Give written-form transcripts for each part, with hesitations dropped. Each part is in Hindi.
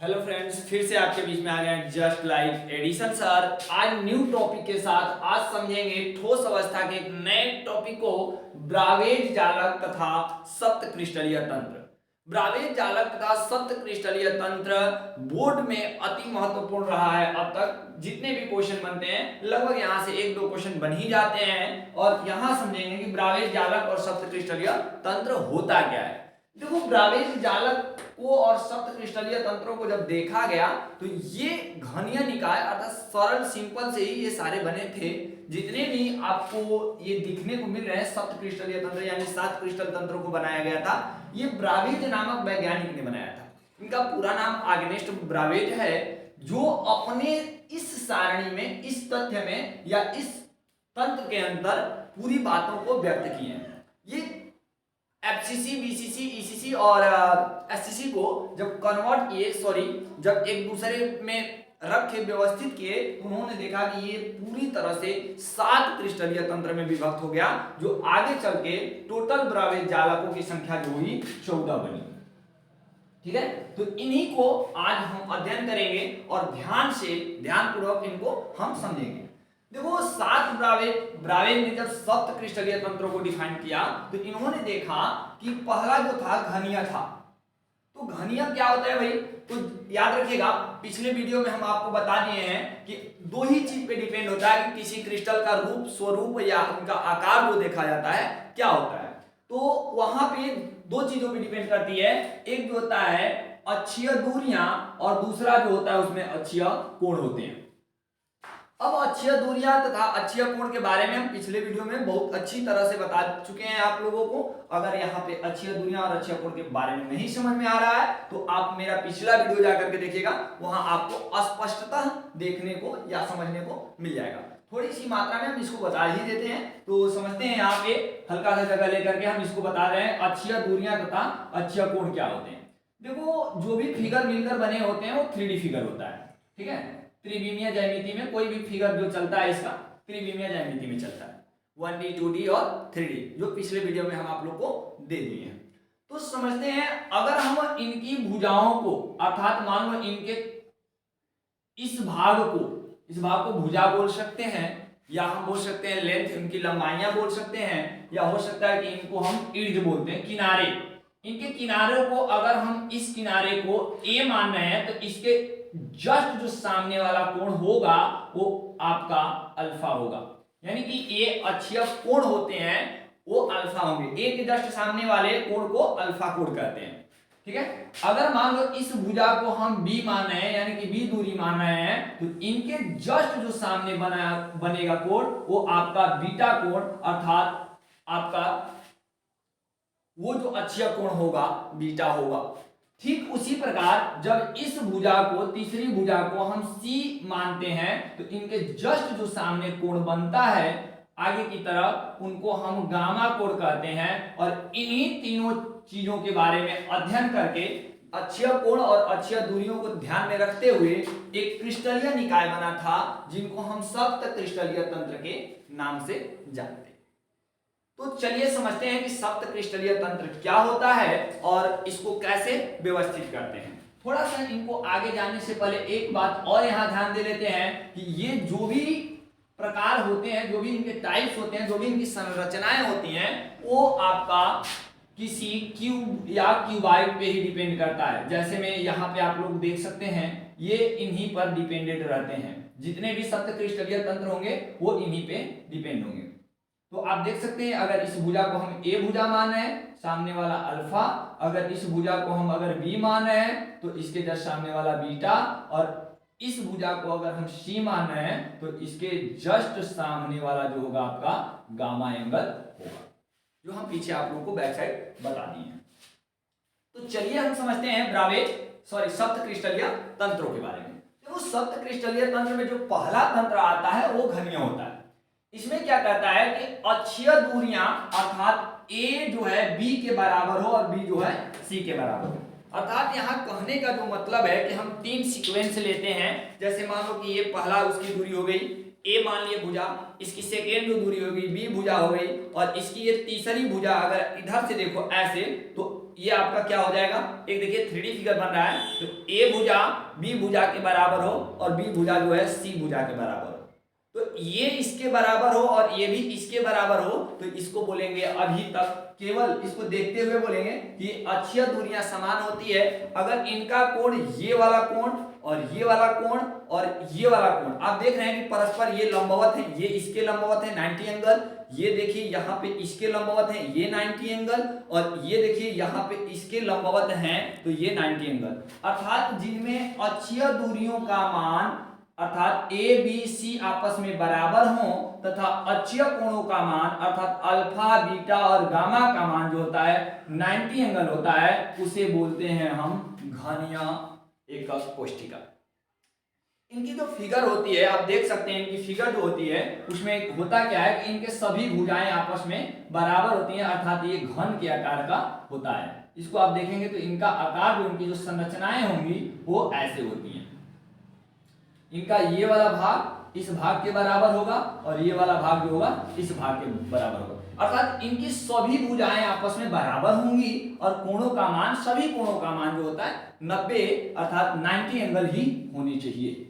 हेलो फ्रेंड्स, फिर से आपके बीच में आ गए जस्ट लाइक एडिशन सर। आज न्यू टॉपिक के साथ आज समझेंगे ठोस अवस्था के एक नए टॉपिक को, ब्रावेज जालक तथा सप्त क्रिस्टलीय तंत्र। ब्रावेज जालक तथा सप्त क्रिस्टलीय तंत्र बोर्ड में अति महत्वपूर्ण रहा है। अब तक जितने भी क्वेश्चन बनते हैं लगभग यहाँ से एक दो क्वेश्चन बन ही जाते हैं और यहाँ समझेंगे कि ब्रावेज जालक और सप्त क्रिस्टलीय तंत्र होता क्या है। देखो, ब्रावेज जालक को और सप्त क्रिस्टलीय तंत्रों को जब देखा गया तो ये घनीय निकाय अर्थात सरल सिंपल से ही ये सारे बने थे। जितने भी आपको ये दिखने को मिल रहे हैं सप्त क्रिस्टलीय तंत्र यानी 7 क्रिस्टल तंत्रों को बनाया गया था, ये ब्रावेज नामक वैज्ञानिक ने बनाया था। इनका पूरा नाम आग्नेस्ट ब्रावेज है, जो अपने इस सारणी में, इस तथ्य में या इस तंत्र के अंदर पूरी बातों को व्यक्त किए हैं। ये एफसीसी, बीसीसी, ईसीसी और एससीसी को जब कन्वर्ट किए, जब एक दूसरे में रख के व्यवस्थित किए, उन्होंने देखा कि ये पूरी तरह से 7 क्रिस्टलीय तंत्र में विभक्त हो गया, जो आगे चल के टोटल ब्रावेज जालकों की संख्या जो हुई 14 बनी। ठीक है, तो इन्हीं को आज हम अध्ययन करेंगे और ध्यानपूर्वक इनको हम समझेंगे। देखो, 7 ब्रावेज ने जब सप्त क्रिस्टलीय तंत्रों को डिफाइन किया तो इन्होंने देखा कि पहला जो था घनीय था। तो घनीय क्या होता है भाई? तो याद रखिएगा, पिछले वीडियो में हम आपको बता दिए हैं कि दो ही चीज पे डिपेंड होता है कि किसी क्रिस्टल का रूप, स्वरूप या उनका आकार जो देखा जाता है क्या होता है। तो वहां पे दो चीजों पे डिपेंड करती है। एक जो होता है अक्षीय दूरियां और दूसरा जो होता है उसमें अक्षीय कोण होते हैं। अब अक्षीय दूरियां तथा अक्षीय कोण के बारे में हम पिछले वीडियो में बहुत अच्छी तरह से बता चुके हैं आप लोगों को। अगर यहाँ पे अक्षीय दूरियां और अक्षीय कोण के बारे में नहीं समझ में आ रहा है तो आप मेरा पिछला वीडियो जाकर के देखिएगा, वहां आपको स्पष्टतः देखने को या समझने को मिल जाएगा। थोड़ी सी मात्रा में हम इसको बता ही देते हैं तो समझते हैं। यहाँ पे हल्का सा जगह लेकर के हम इसको बता रहे हैं अक्षीय दूरियां तथा अक्षीय कोण क्या होते हैं। देखो, जो भी फिगर मिलकर बने होते हैं वो 3D फिगर होता है। ठीक है, त्रिविमीय ज्यामिति में कोई भी फिगर जो चलता है इसका त्रिविमीय ज्यामिति में चलता है, 1D 2D और 3D, जो पिछले वीडियो में हम आप लोग को दे दिए हैं। तो समझते हैं, अगर हम इनकी भुजाओं को अर्थात मान लो इनके इस भाग को भुजा बोल सकते हैं, या हम बोल सकते हैं लेंथ, इनकी लंबाइयां बोल सकते हैं, या हो सकता है कि इनको हम इर्द बोलते हैं, किनारे। इनके किनारों को अगर हम इस किनारे को A मान रहे हैं तो इसके जस्ट जो सामने वाला कोण होगा वो आपका अल्फा होगा। यानी कि ये अक्षीय कोण होते हैं वो अल्फा होंगे। ए के जस्ट सामने वाले कोण को अल्फा कोण कहते हैं। ठीक है, अगर मान लो इस भुजा को हम बी मान रहे हैं यानी कि बी दूरी मान रहे हैं तो इनके जस्ट जो सामने बनेगा कोण वो आपका बीटा कोण अर्थात आपका वो जो अक्षीय कोण होगा बीटा होगा। ठीक उसी प्रकार जब इस भुजा को, तीसरी भुजा को हम सी मानते हैं तो इनके जस्ट जो सामने कोण बनता है आगे की तरफ उनको हम गामा कोण कहते हैं। और इन्हीं तीनों चीजों के बारे में अध्ययन करके अक्षीय कोण और अक्षीय दूरियों को ध्यान में रखते हुए एक क्रिस्टलीय निकाय बना था जिनको हम सप्त क्रिस्टलीय तंत्र के नाम से जानते हैं। तो चलिए समझते हैं कि सप्त क्रिस्टलीय तंत्र क्या होता है और इसको कैसे व्यवस्थित करते हैं। थोड़ा सा इनको आगे जानने से पहले एक बात और यहाँ ध्यान दे लेते हैं कि ये जो भी प्रकार होते हैं, जो भी इनके टाइप्स होते हैं, जो भी इनकी संरचनाएं होती हैं, वो आपका किसी क्यूब या क्यूबाइड पे ही डिपेंड करता है। जैसे में यहाँ पे आप लोग देख सकते हैं, ये इन्हीं पर डिपेंडेंट रहते हैं। जितने भी सप्त क्रिस्टलीय तंत्र होंगे वो इन्हीं पे डिपेंड होंगे। तो आप देख सकते हैं, अगर इस भुजा को हम ए भुजा मान रहे हैं, सामने वाला अल्फा। अगर इस भुजा को हम अगर बी मान रहे हैं तो इसके जस्ट सामने वाला बीटा। और इस भुजा को अगर हम सी मान रहे हैं तो इसके जस्ट सामने वाला जो होगा आपका गामा एंगल होगा, जो हम पीछे आप लोगों को बैक साइड बता दिए हैं। तो चलिए हम समझते हैं सप्त क्रिस्टलीय तंत्रों के बारे में। देखो, सप्त क्रिस्टलीय तंत्र में जो पहला तंत्र आता है वो घनीय होता है। इसमें क्या कहता है कि अक्षीय दूरियां अर्थात ए जो है बी के बराबर हो और बी जो है सी के बराबर हो। अर्थात यहाँ कहने का जो मतलब है कि हम 3 सीक्वेंस लेते हैं। जैसे मान लो कि ये पहला उसकी दूरी हो गई ए मान लिए भुजा, इसकी सेकेंड जो दूरी होगी बी भुजा हो गई, और इसकी ये तीसरी भुजा अगर इधर से देखो ऐसे तो ये आपका क्या हो जाएगा, एक देखिए 3D फिगर बन रहा है, तो ए भुजा बी भुजा के बराबर हो और बी भुजा जो है सी भुजा के बराबर हो, तो ये इसके बराबर हो और ये भी इसके बराबर हो, तो इसको बोलेंगे, अभी तक केवल इसको देखते हुए बोलेंगे कि अक्षीय दूरियां समान होती है अगर इनका कोण, ये वाला कोण और ये वाला कोण और ये वाला कोण, आप देख रहे हैं कि परस्पर ये लंबवत है, ये इसके लंबवत है 90 एंगल, ये देखिए यहाँ पे इसके लंबवत है ये 90 एंगल, और ये देखिए यहाँ पे इसके लंबवत हैं तो ये 90 एंगल, अर्थात जिनमें अक्षीय दूरियों का मान अर्थात ए बी सी आपस में बराबर हों तथा अक्षीय कोणों का मान अर्थात अल्फा बीटा और गामा का मान जो होता है 90 एंगल होता है, उसे बोलते हैं हम घनीय एकक कोष्ठिका। इनकी जो फिगर होती है आप देख सकते हैं, इनकी फिगर जो होती है उसमें होता क्या है कि इनके सभी भुजाएं आपस में बराबर होती हैं, अर्थात ये घन के आकार का होता है। इसको आप देखेंगे तो इनका आकार, जो इनकी जो संरचनाएं होंगी वो ऐसे होती हैं। इनका ये वाला भाग इस भाग के बराबर होगा और ये वाला भाग जो होगा इस भाग के बराबर होगा, अर्थात इनकी सभी भुजाएं आपस में बराबर होंगी और कोणों का मान, सभी कोणों का मान जो होता है 90 अर्थात 90 एंगल ही होनी चाहिए।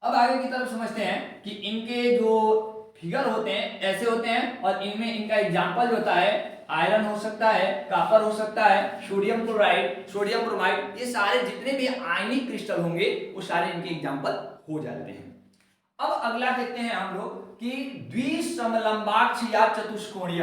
अब आगे की तरफ समझते हैं कि इनके जो फिगर होते हैं ऐसे होते हैं और इनमें इनका एग्जाम्पल जो होता है आयरन हो सकता है, कॉपर हो सकता है, सोडियम क्लोराइड, सोडियम ब्रोमाइड, ये सारे जितने भी आयनिक क्रिस्टल होंगे वो सारे इनके एग्जाम्पल हो जाते हैं। अब अगला देखते हैं हम लोग कि द्विसमलंबाक्ष या चतुष्कोणीय,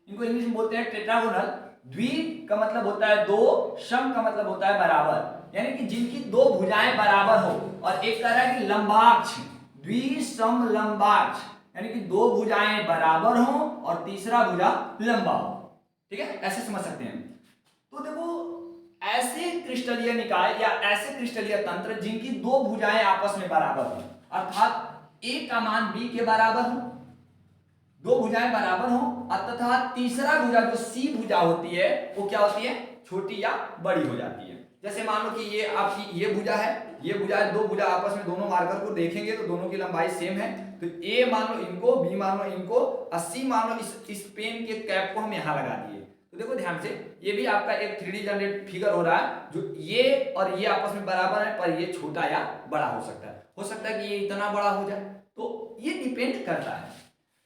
इनको इंग्लिश में बोलते हैं टेट्रागोनल। द्वि का मतलब होता है दो, सम का मतलब होता है बराबर, यानी कि जिनकी दो भुजाएं बराबर हो, और एक तरह की लंबाक्ष, द्विसमलंबाक्ष यानी कि दो भुजाएं बराबर हो और तीसरा भुजा लंबा हो, ठीक है, ऐसे समझ सकते हैं। तो देखो ऐसे क्रिस्टलीय निकाय या ऐसे क्रिस्टलीय तंत्र जिनकी दो भुजाएं आपस में बराबर हो, अर्थात ए का मान बी के बराबर हो, दो भुजाएं बराबर हो, तथा तीसरा भुजा जो सी भुजा होती है वो क्या होती है, छोटी या बड़ी हो जाती है। जैसे मान लो कि ये आपकी ये भुजा है, ये भुजा है, दो भुजा आपस में दोनों मार्कर को देखेंगे तो दोनों की लंबाई सेम है, तो ए मान लो इनको, बी मान लो इनको, 80 मान लो इस पेन के कैप को हम यहाँ लगा दिए। तो देखो ध्यान से, ये भी आपका एक 3D जनरेट फिगर हो रहा है, जो ये और ये आपस में बराबर है, पर ये छोटा या बड़ा हो सकता है, कि ये इतना बड़ा हो जाए, तो ये डिपेंड करता है।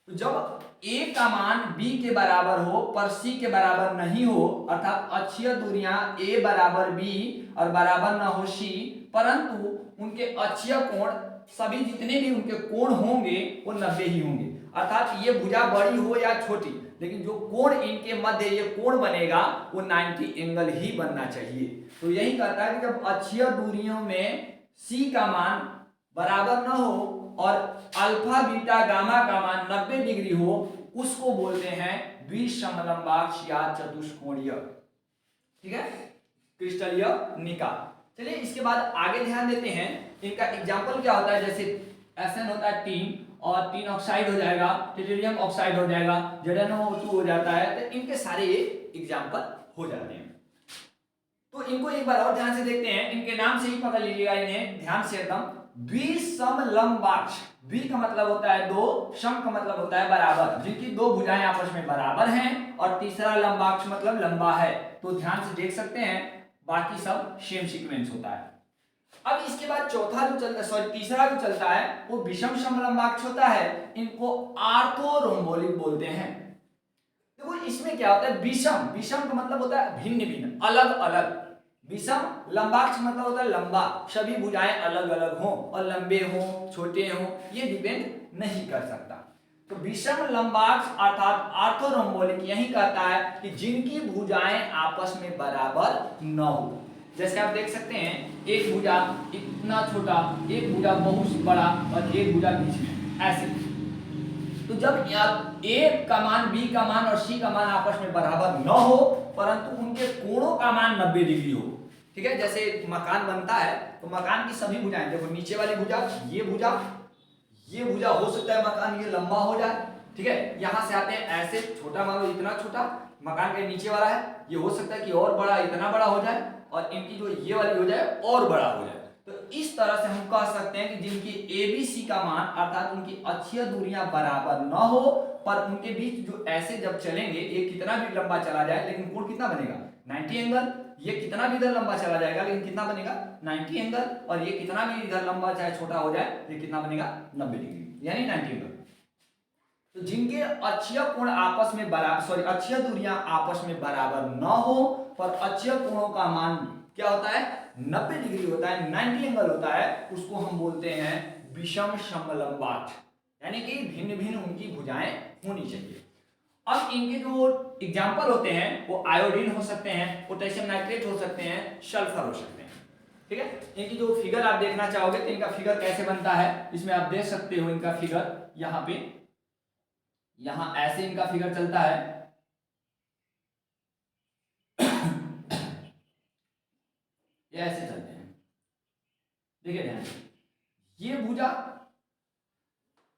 तो जब ए का मान बी के बराबर हो पर सी के बराबर नहीं हो, अर्थात अक्षीय दूरियां ए बराबर बी और बराबर ना हो सी, परंतु उनके अक्षीय कोण, सभी जितने भी उनके कोण होंगे वो 90 ही होंगे, अर्थात ये भुजा बड़ी हो या छोटी, लेकिन जो कोण इनके मध्य ये कोण बनेगा वो 90 एंगल ही बनना चाहिए। तो यही कहता है कि जब अक्षीय दूरियों में सी का मान बराबर न हो और अल्फा बीटा गामा का मान 90 डिग्री हो, उसको बोलते हैं द्विसमलंबाक्ष या चतुष्कोणीय, ठीक है, क्रिस्टलीय निकाय। चलिए इसके बाद आगे ध्यान देते हैं, इनका एग्जाम्पल क्या होता है, जैसे एसएन होता है टीन, और टीन ऑक्साइड हो जाएगा, टिटेनियम ऑक्साइड हो जाएगा, ZnO2 हो जाता है, तो इनके सारे ये एग्जाम्पल हो जाते हैं। तो इनको एक बार और ध्यान से देखते हैं, इनके नाम से ही पकड़ लीजिएगा इन्हें ध्यान से एकदम। द्विसमलंबाक्ष, द्वि का मतलब होता है दो, सम का मतलब होता है बराबर, जिनकी दो भुजाएं आपस में बराबर हैं, और तीसरा लंबाक्ष मतलब लंबा है। तो ध्यान से देख सकते हैं, बाकी सब सेम सीक्वेंस होता है। अब इसके बाद चौथा जो चलता है, तीसरा जो चलता है वो विषम समलंबाक्ष होता है, इनको आर्थोरोम्बोलिक बोलते हैं। देखो इसमें क्या होता है, विषम, विषम का मतलब होता है भिन्न भिन्न, अलग अलग, विषम लंबाक्ष मतलब होता है लंबा, सभी भुजाएं अलग अलग हों और लंबे हों छोटे हों ये डिपेंड नहीं कर सकता। तो विषम लंबाक्ष अर्थात आर्थोरोम्बोलिक यही कहता है कि जिनकी भुजाएं आपस में बराबर न हो। जैसे आप देख सकते हैं, एक भुजा इतना छोटा, एक भुजा बहुत बड़ा और एक भुजा बीच में, ऐसे। तो जब ए का मान, बी का मान और सी का मान आपस में बराबर न हो, परंतु उनके कोणों का मान 90 डिग्री हो, ठीक है, जैसे मकान बनता है तो मकान की सभी भुजाएं, देखो नीचे वाली भुजा, ये भुजा हो सकता है मकान ये लंबा हो जाए, ठीक है, यहां से आते हैं ऐसे, छोटा मान लो इतना छोटा, मकान के नीचे वाला है, ये हो सकता है कि और बड़ा, इतना बड़ा हो जाए, और इनकी जो ये वाली हो जाए और बड़ा हो जाए। तो इस तरह से हम कह सकते हैं कि जिनकी ABC का मान अर्थात उनकी अक्षीय दूरियां बराबर न हो, पर उनके बीच जो ऐसे जब चलेंगे, एक कितना भी लंबा चला जाए लेकिन कोण कितना बनेगा, 90 एंगल। ये कितना भी इधर लंबा चला जाएगा लेकिन कितना बनेगा 90 एंगल, और ये कितना भी इधर लंबा चाहे छोटा हो जाए ये कितना बनेगा 90 डिग्री यानी 90 एंगल। तो जिनके अक्षीय कोण आपस में बराबर अक्षीय दूरियां आपस में बराबर न हो पर अक्षीय कोणों का मान क्या होता है 90 डिग्री होता है, 90 एंगल होता है, उसको हम बोलते हैं विषम समलंबाट, यानी कि भिन्न भिन्न उनकी भुजाएं होनी चाहिए। अब इनके जो एग्जाम्पल होते हैं वो आयोडीन हो सकते हैं, पोटेशियम नाइट्रेट हो सकते हैं, सल्फर हो सकते हैं। ठीक है, इनकी जो फिगर आप देखना चाहोगे तो इनका फिगर कैसे बनता है इसमें आप देख सकते हो। इनका फिगर यहाँ पे, यहाँ ऐसे इनका फिगर चलता है। ये ऐसे चलते हैं, देखिए ध्यान, ये भुजा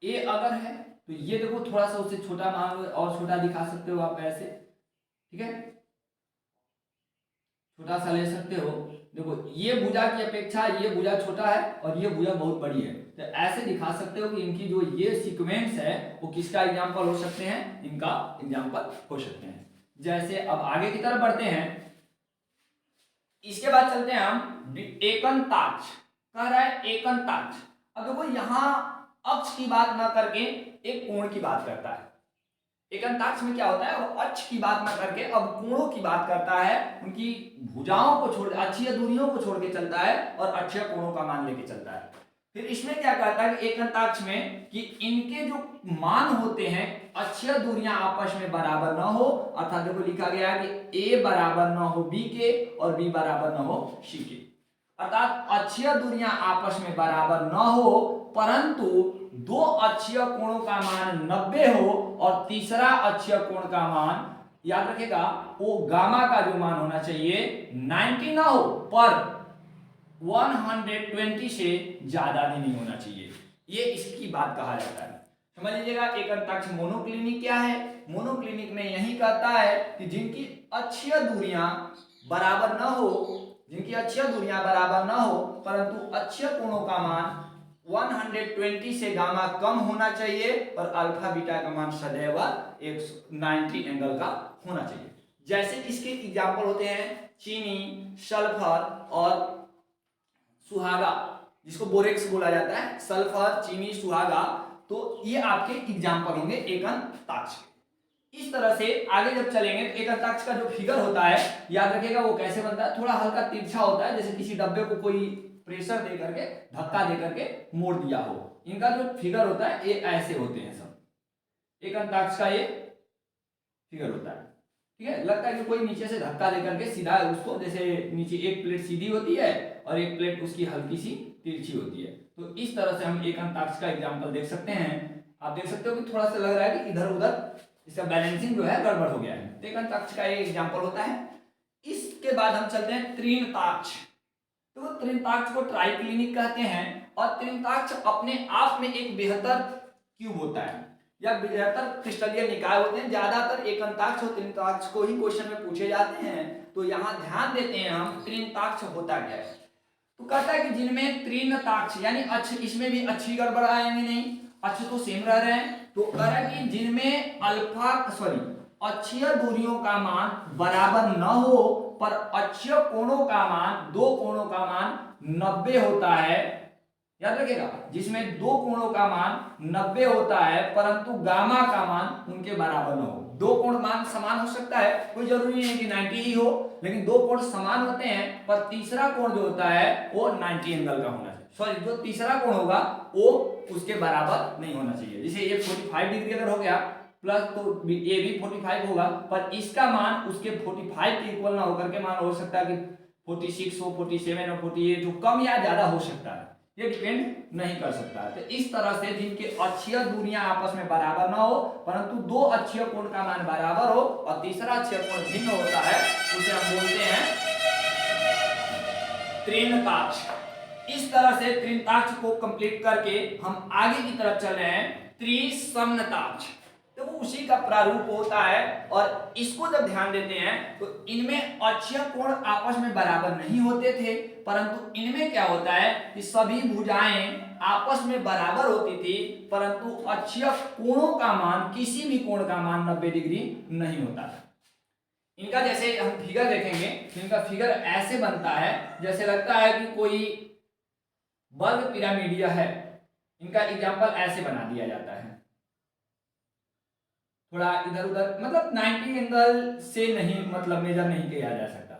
ए अगर है तो ये देखो थोड़ा सा उससे छोटा मान लो और छोटा दिखा सकते हो आप ऐसे, ठीक है, छोटा सा ले सकते हो। देखो ये भुजा की अपेक्षा ये भुजा छोटा है और ये भुजा बहुत बड़ी है, तो ऐसे दिखा सकते हो कि इनकी जो ये सीक्वेंस है वो किसका एग्जांपल हो सकते हैं, इनका एग्जांपल हो सकते हैं। जैसे अब आगे की तरफ बढ़ते हैं, इसके बाद चलते हैं हम एकंताक्ष, कह रहा है एकंताक्ष। अब देखो यहां अक्ष की बात ना करके एक कोण की बात करता है। एकंताक्ष में क्या होता है, वो अक्ष की बात ना करके अब कोणों की बात करता है, उनकी भुजाओं को छोड़, अक्षीय दूरियों को छोड़ के चलता है और अक्षीय कोणों का मान लेके चलता है। फिर इसमें क्या कहता है कि एकंताक्ष में कि इनके जो मान होते हैं अक्षीय दूरियां आपस में बराबर ना हो, अर्थात देखो लिखा गया है कि ए बराबर ना हो बी के और बी बराबर ना हो सी के, अर्थात अक्षीय दूरियां आपस में बराबर ना हो परंतु दो अक्षीय कोणों का मान 90 हो और तीसरा अक्षीय कोण का मान, याद रखेगा, वो गामा का जो मान होना चाहिए 90 ना हो पर 120 से ज्यादा भी नहीं होना चाहिए। ये इसकी बात कहा जाता है। समझ लीजिएगा एकंताक्ष मोनोक्लिनिक क्या है। मोनोक्लिनिक में यही कहता है कि जिनकी अक्षीय दूरियां बराबर ना हो, जिनकी अक्षीय दूरियां बराबर ना हो परंतु अक्षीय कोणों का मान 120 से गामा कम होना चाहिए और अल्फा बीटा का मान सदैव 190 एंगल का होना चाहिए। जैसे इसके एग्जाम्पल होते हैं चीनी, सल्फर और सुहागा, जिसको बोरेक्स बोला जाता है, सल्फर, चीनी, सुहागा, तो ये आपके एग्जाम्पल होंगे एकंताक्ष के। इस तरह से आगे जब चलेंगे तो एकंताक्ष का जो फिगर होता है याद रखिएगा वो कैसे बनता है, थोड़ा हल्का तिरछा होता है, जैसे किसी डब्बे को कोई प्रेशर दे करके, धक्का दे करके मोड़ दिया हो। इनका जो फिगर होता है ये ऐसे होते हैं सब, एकंताक्ष का ये फिगर होता है। ठीक है, लगता है कि कोई नीचे से धक्का दे करके सीधा उसको, जैसे नीचे एक प्लेट सीधी होती है और एक प्लेट उसकी हल्की सी तिरछी होती है, तो इस तरह से हम एकंताक्ष का एग्जांपल देख सकते हैं। आप देख सकते हो कि थोड़ा सा लग रहा है कि इधर उधर इसका बैलेंसिंग जो है गड़बड़ हो गया है, तो एकंताक्ष का ये एग्जांपल होता है। इसके बाद हम चलते हैं तृणताक्ष। तो तृणताक्ष को ट्राइक्लिनिक कहते हैं और तृणताक्ष अपने आप में एक बेहतर क्यूब होता है या बेहतर क्रिस्टलीय निकाय होते हैं। ज्यादातर एकंताक्ष और तृणताक्ष को ही क्वेश्चन में पूछे जाते हैं, तो यहाँ ध्यान देते हैं हम तृणताक्ष होता क्या है। तो कहता है कि जिनमें तृणताक्ष यानी अक्ष, इसमें भी अच्छी गड़बड़ आएंगे नहीं, अक्ष तो सेम रह रहे हैं, तो कह रहा है कि जिनमें अक्षीय दूरियों का मान बराबर न हो पर अक्षीय कोणों का मान, दो कोणों का मान 90 होता है। याद रखिएगा, जिसमें दो कोणों का मान 90 होता है परंतु गामा का मान उनके बराबर न हो। दो कोण मान समान हो सकता है, कोई जरूरी नहीं है कि 90 ही हो, लेकिन दो कोण समान होते हैं पर तीसरा कोण जो होता है वो 90 एंगल का होना चाहिए। सॉरी, जो तीसरा कोण होगा वो उसके बराबर नहीं होना चाहिए। जैसे ये 45 डिग्री अगर हो गया प्लस, तो ये भी 45 होगा पर इसका मान उसके 45 के इक्वल ना होकर के मान हो सकता है कि 46 हो, 47 हो, 48 हो, कम या ज्यादा हो सकता है, ये डिपेंड नहीं कर सकता है। तो इस तरह से जिनके अक्षीय दूरियां आपस में बराबर ना हो परंतु दो अक्षीय कोण का मान बराबर हो और तीसरा अक्षीय कोण भिन्न होता है, उसे हम बोलते हैं तृणताक्ष। इस तरह से तृणताक्ष को कंप्लीट करके हम आगे की तरफ चल रहे हैं त्रिसमताक्ष। तो वो उसी का प्रारूप होता है और इसको जब ध्यान देते हैं तो इनमें अक्षीय कोण आपस में बराबर नहीं होते थे परंतु इनमें क्या होता है कि सभी भुजाएं आपस में बराबर होती थी परंतु अक्षीय कोणों का मान, किसी भी कोण का मान 90 डिग्री नहीं होता था। इनका जैसे हम फिगर देखेंगे तो इनका फिगर ऐसे बनता है जैसे लगता है कि कोई वर्ग पिरामिडिया है। इनका एग्जाम्पल ऐसे बना दिया जाता है, थोड़ा इधर उधर, मतलब 90 एंगल से नहीं, मतलब मेजर नहीं किया जा सकता।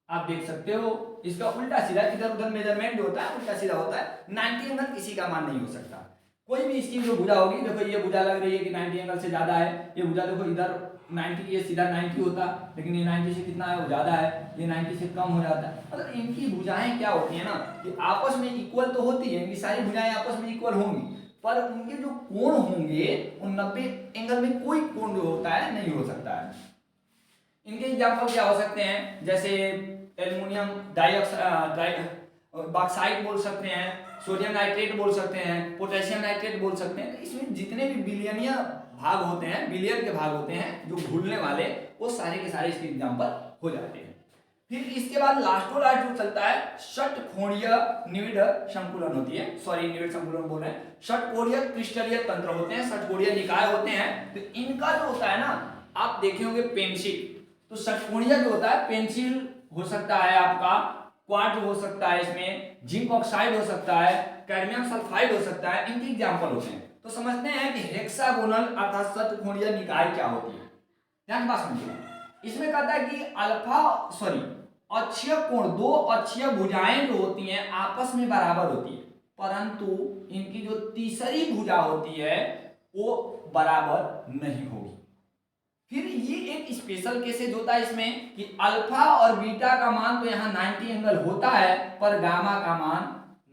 आप देख सकते हो इसका उल्टा सीधा, इधर उधर मेजरमेंट जो होता है उल्टा सीधा होता है। 90 एंगल किसी का मान नहीं हो सकता। कोई भी इसकी जो भुजा होगी, देखो ये भुजा लग रही है कि 90 एंगल से ज्यादा है, ये भुजा देखो इधर 90, ये सीधा 90 होता, लेकिन ये 90 से कितना है, वो ज्यादा है, ये 90 से कम हो जाता है। मतलब इनकी भुजाएं क्या होती है ना कि आपस में इक्वल तो होती है, इनकी सारी भुजाएं आपस में इक्वल होंगी, पर उनके जो कोण होंगे उन 90 एंगल में कोई कोण जो होता है नहीं हो सकता है। इनके एग्जाम्पल क्या हो सकते हैं, जैसे एल्युमिनियम बॉक्साइट बोल सकते हैं, सोडियम नाइट्रेट बोल सकते हैं, पोटेशियम नाइट्रेट बोल सकते हैं। तो इसमें जितने भी बिलियनिया भाग होते हैं, बिलियन के भाग होते हैं जो घुलने वाले, वो सारे के सारे इसके एग्जाम्पल हो जाते हैं। फिर इसके बाद लास्टो लास्ट जो चलता है षटकोणीय निविड संकुलन होती है, सॉरी निविड संकुलन बोल रहे हैं, षटकोणीय क्रिस्टलीय तंत्र होते हैं, षटकोणीय निकाय होते हैं। तो इनका जो होता है ना, आप देखे होंगे पेंसिल, तो षटकोणीय जो होता है पेंसिल हो सकता है आपका, क्वार्ट्ज हो सकता है, इसमें जिंक ऑक्साइड हो सकता है, कैडमियम सल्फाइड हो सकता है, इनके एग्जाम्पल होते हैं। तो समझते हैं कि हेक्सागोनल अर्थात षटकोणीय निकाय क्या होती है। ध्यान बात समझिए, इसमें कहता है कि अक्षीय कोण, दो अक्षीय भुजाएं जो होती हैं आपस में बराबर होती है, परंतु इनकी जो तीसरी भुजा होती है वो बराबर नहीं होगी। फिर ये एक स्पेशल केसेज होता है इसमें कि अल्फा और बीटा का मान तो यहाँ 90 एंगल होता है, पर गामा का मान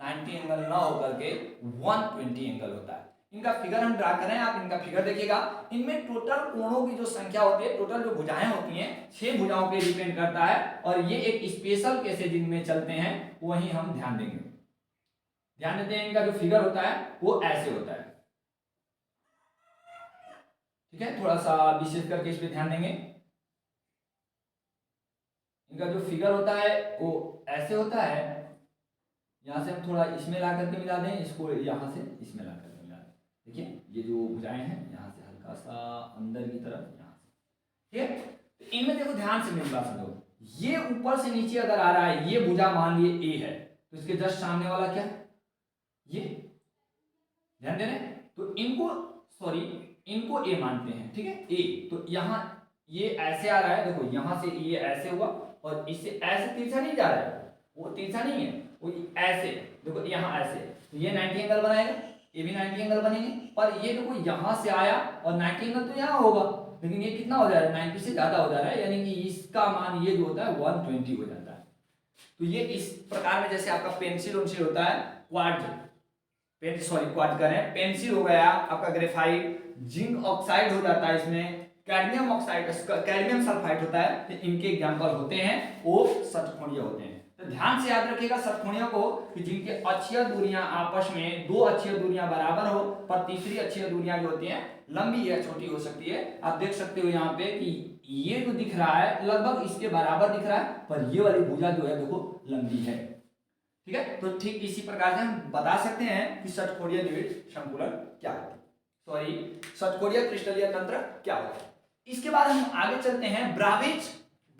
90 एंगल ना होकर के 120 एंगल होता है। इनका फिगर हम ड्रा करें, आप इनका फिगर देखिएगा, इनमें टोटल कोणों की जो संख्या होती है, टोटल जो भुजाएं होती हैं 6 भुजाओं पे डिपेंड करता है, और ये एक स्पेशल केसेज जिनमें चलते हैं वही हम ध्यान देंगे। ध्यान देते हैं, इनका जो फिगर होता है वो ऐसे होता है, ठीक है, थोड़ा सा विशेष करके इस पे ध्यान देंगे। इनका जो फिगर होता है वो ऐसे होता है, यहां से हम थोड़ा इसमें ला करके मिला दें, इसको यहां से इसमें ला करके मिला दें। देखिए ये जो भुजाएं हैं यहाँ से हल्का सा अंदर की तरफ, यहाँ से, ठीक है। तो इनमें देखो ध्यान से मेरी बात सुनो, ये ऊपर से नीचे अगर आ रहा है, ये भुजा मान लिए ए है, तो इसके जस्ट सामने वाला क्या, ये, ध्यान दे रहे हैं, तो इनको इनको ए मानते हैं, ठीक है, ए। तो यहाँ ये ऐसे आ रहा है, देखो यहाँ से ये ऐसे हुआ, और इससे ऐसे तिरछा नहीं जा रहा है, वो तिरछा नहीं है, वो ऐसे, देखो यहाँ ऐसे, तो ये 90 एंगल बनाएगा, ये भी 90 एंगल बनेंगे, पर ये देखो यहाँ से आया और 90 एंगल तो यहाँ होगा, लेकिन ये कितना हो जा रहा है, 90 से ज्यादा हो जा रहा है, यानी कि इसका मान ये जो होता है 120 हो जाता है। तो ये इस प्रकार में जैसे आपका पेंसिल होता है, क्वार्ट्ज करें, पेंसिल हो गया आपका, ग्रेफाइट, जिंक ऑक्साइड हो जाता है, इसमें कैडमियम ऑक्साइड, कैडमियम सल्फाइड होता है, तो इनके एग्जांपल होते हैं वो षटकोणीय होते हैं। तो ध्यान से याद रखिएगा षटकोणीय को कि जिनके अक्षीय दूरियां आपस में, दो अक्षीय दूरियां बराबर हो, पर तीसरी अक्षीय दूरियां जो होती हैं लंबी या छोटी हो सकती है। आप देख सकते हो यहाँ पे कि ये जो दिख रहा है लगभग इसके बराबर दिख रहा है, पर ये वाली भुजा जो है देखो लंबी है, ठीक है। तो ठीक इसी प्रकार से हम बता सकते हैं कि षटकोणीय निविड संकुलन क्या होता है, षटकोणीय क्रिस्टलीय तंत्र क्या होता है। इसके बाद हम आगे चलते हैं ब्रावेज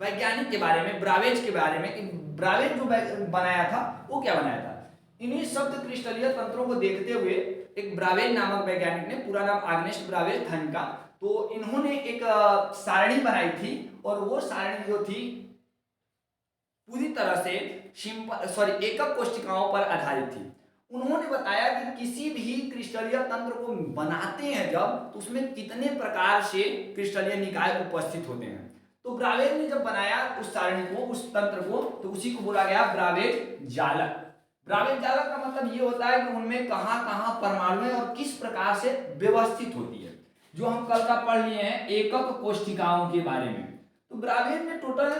वैज्ञानिक के बारे में, ब्रावेज के बारे में कि ब्रावेज जो बनाया था वो क्या बनाया था। इन्हीं शब्द क्रिस्टलीय तंत्रों को देखते हुए एक ब्रावेज नामक वैज्ञानिक ने, पूरा नाम आग्नेस्ट ब्रावेज था इनका, तो इन्होंने एक सारणी बनाई थी, और वो सारणी जो थी पूरी तरह से एकक कोशिकाओं पर आधारित थी। उन्होंने बताया कि किसी भी क्रिस्टलीय तंत्र को बनाते हैं जब, तो उसमें कितने प्रकार से क्रिस्टलीय निकाय उपस्थित होते हैं। तो ब्रावेज ने जब बनाया उस सारणी को, उस तंत्र को, तो उसी को बोला गया ब्रावेज जालक। ब्रावेज जालक का मतलब ये होता है कि उनमें कहां कहां परमाणु और किस प्रकार से व्यवस्थित होती है, जो हम कल का पढ़ लिए हैं एकक कोशिकाओं के बारे में। तो ब्रावेज ने टोटल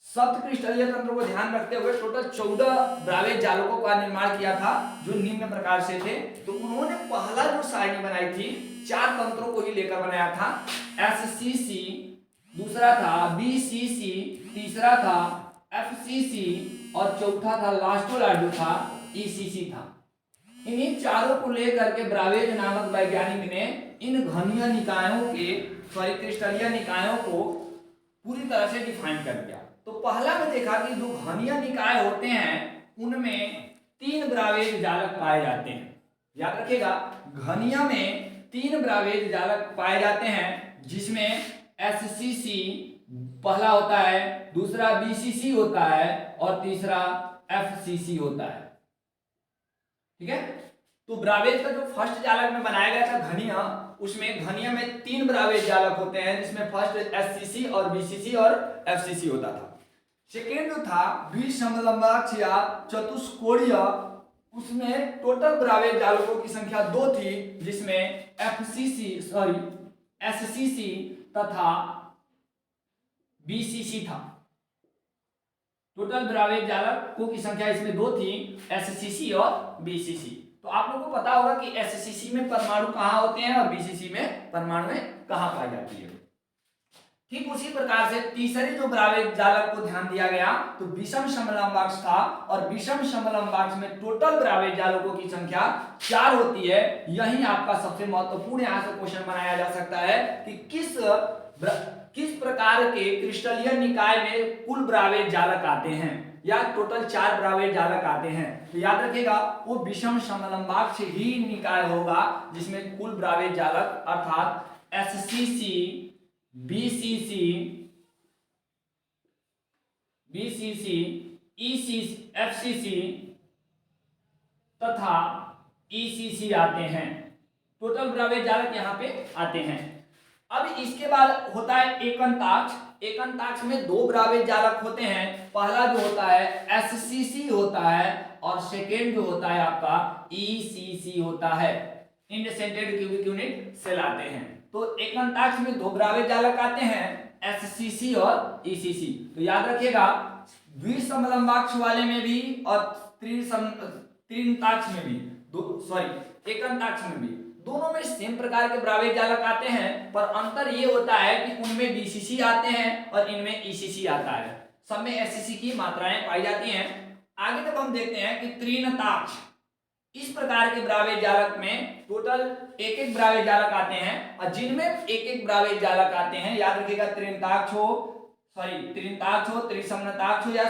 सप्त क्रिस्टलीय तंत्र को ध्यान रखते हुए टोटल 14 ब्रावेज जालकों का निर्माण किया था, जो निम्न प्रकार से थे। तो उन्होंने पहला जो सारणी बनाई थी 4 तंत्रों को ही लेकर बनाया था, SCC, दूसरा था BCC, तीसरा था FCC, और चौथा था लास्टो जो था ECC था। इन्हीं चारों को लेकर के ब्रावेज नामक वैज्ञानिक ने इन घनीय निकायों के, क्रिस्टलीय निकायों को पूरी तरह से डिफाइन कर दिया। तो पहला में देखा कि जो घनीय निकाय होते हैं उनमें 3 ब्रावेज जालक पाए जाते हैं। याद रखिएगा, घनीय में 3 ब्रावेज जालक पाए जाते हैं, जिसमें एससीसी पहला होता है, दूसरा बीसीसी होता है और तीसरा एफसीसी होता है। ठीक है, तो ब्रावेज का जो फर्स्ट जालक में बनाया गया था घनीय, उसमें घनीय में 3 ब्रावेज जालक होते हैं, जिसमें फर्स्ट एससीसी और बीसीसी और एफसीसी होता था। सेकेंड जो था द्विसमलंबाक्ष या चतुष्कोणीय, उसमें टोटल ब्रावेज जालकों की संख्या 2 थी, जिसमें एससीसी तथा बीसीसी था। टोटल ब्रावेज जालकों की संख्या इसमें 2 थी, एससीसी और बीसीसी। तो आप लोगों को पता होगा कि एससीसी में परमाणु कहाँ होते हैं और बीसीसी में परमाणु कहाँ पाई जाती है। ठीक उसी प्रकार से तीसरे जो ब्रावेज जालक को ध्यान दिया गया तो विषम समलंबाक्ष था, और विषम समलंबाक्ष में टोटल ब्रावेज जालकों की संख्या 4 होती है। यही आपका सबसे महत्वपूर्ण यहाँ से क्वेश्चन बनाया जा सकता है कि किस प्रकार के क्रिस्टलीय निकाय में कुल ब्रावेज जालक आते हैं, या टोटल 4 ब्रावेज जालक आते हैं। तो याद रखिएगा, वो विषम समलंबाक्ष ही निकाय होगा जिसमें कुल ब्रावेज जालक अर्थात एससीसी, बीसीसी, ईसीसी, एफसीसी तथा ईसीसी आते हैं। टोटल ब्रावेज जालक यहाँ पे आते हैं। अब इसके बाद होता है एकंताक्ष। एकंताक्ष में 2 ब्रावेज जालक होते हैं। पहला जो होता है एससीसी होता है और सेकेंड जो होता है आपका ईसीसी होता है, इंडसेंटेड क्यूबिक यूनिट सेल आते हैं। तो एकंताक्ष में 2 ब्रावेज जालक आते हैं, एससीसी और ईसीसी। तो याद रखिएगा, द्विसमलंबाक्ष वाले में भी और त्रिंताक्ष में भी, एकंताक्ष में भी, दोनों में सेम प्रकार के ब्रावेज जालक आते हैं, पर अंतर ये होता है कि उनमें बीसीसी आते हैं और इनमें ईसीसी आता है। सब में एससीसी की मात्राएं पाई जाती हैं। आगे तक हम देखते हैं कि त्रिनताक्ष, इस प्रकार के ब्रावेज जालक में टोटल 1-1 ब्रावेज जालक आते हैं, और जिनमें 1-1 ब्रावेज जालक आते हैं, याद रखिएगा, त्रिनताक्ष हो, त्रिसमनताक्ष हो या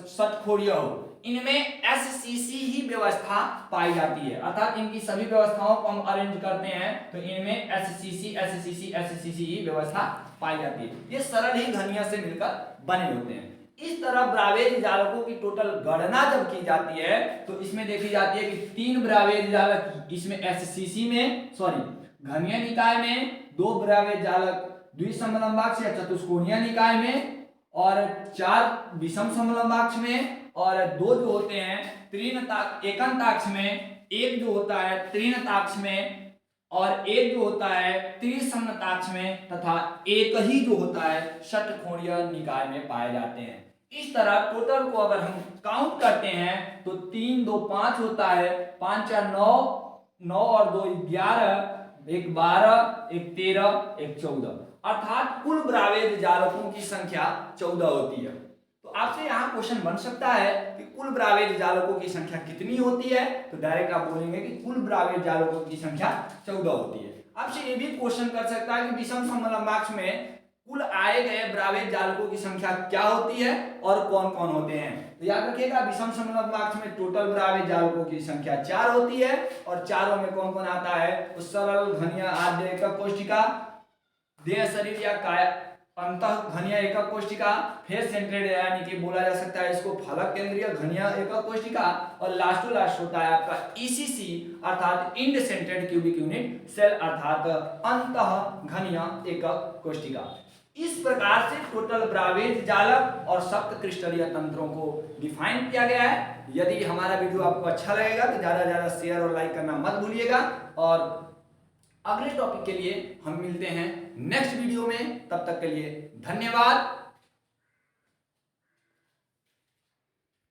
षटकोणीय हो, इनमें एससीसी ही व्यवस्था पाई जाती है। अर्थात इनकी सभी व्यवस्थाओं को हम अरेंज करते हैं तो इनमें एससीसी ही व्यवस्था पाई जाती है। ये सरल ही घनीय से मिलकर बने होते हैं। इस तरह ब्रावेज जालकों की टोटल गणना जब की जाती है तो इसमें देखी जाती है कि 3 ब्रावेज जालक इसमें एससीसी में घनीय निकाय में, 2 ब्रावेज जालक द्विसमलंबाक्ष या चतुष्कोणीय निकाय में, और 4 विषम समलंबाक्ष में, और 2 जो होते हैं एकंताक्ष में, 1 जो होता है त्रिनताक्ष में, और 1 जो होता है त्रिसमनताक्ष में, तथा 1 ही जो होता है षटकोणीय निकाय में पाए जाते हैं। इस तरह टोटल को अगर हम काउंट करते हैं तो 3 2 5 होता है, 5 4 9, 9 और 2 11, 1 12, 1 13, 1 14, अर्थात कुल ब्रावेज जालकों की संख्या 14 होती है। तो आपसे यहाँ क्वेश्चन बन सकता है कि कुल ब्रावेज जालकों की संख्या कितनी होती है, तो डायरेक्ट आप बोलेंगे कि कुल ब्रावेज जालकों की संख्या 14 होती है। आपसे ये भी क्वेश्चन कर सकता है कि विषम समलंबाक्ष में कुल आए गए ब्रावेज जालकों की संख्या क्या होती है और कौन कौन होते हैं। तो याद रखिएगा, विषम समलंबाक्ष में टोटल ब्रावेज जालकों की संख्या 4 होती है, और चारों में कौन कौन आता है, तो सरल, घनीय, आद्य एकक कोष्ठिका, देह शरीर या काय अंतः घनीय एकक कोष्ठिका, फेस सेंट्रेड यानी कि बोला जा सकता है इसको फलक केंद्रीय घनीय एकक कोष्ठिका, और लास्ट होता है आपका ईसीसी अर्थात इंड सेंट्रेड क्यूबिक यूनिट सेल अर्थात अंतः घनीय एकक कोष्ठिका। इस प्रकार से टोटल ब्रावेज जालक और सप्त क्रिस्टलीय तंत्रों को डिफाइन किया गया है। यदि हमारा वीडियो आपको अच्छा लगेगा तो ज्यादा से ज्यादा शेयर और लाइक करना मत भूलिएगा, और अगले टॉपिक के लिए हम मिलते हैं नेक्स्ट वीडियो में। तब तक के लिए धन्यवाद।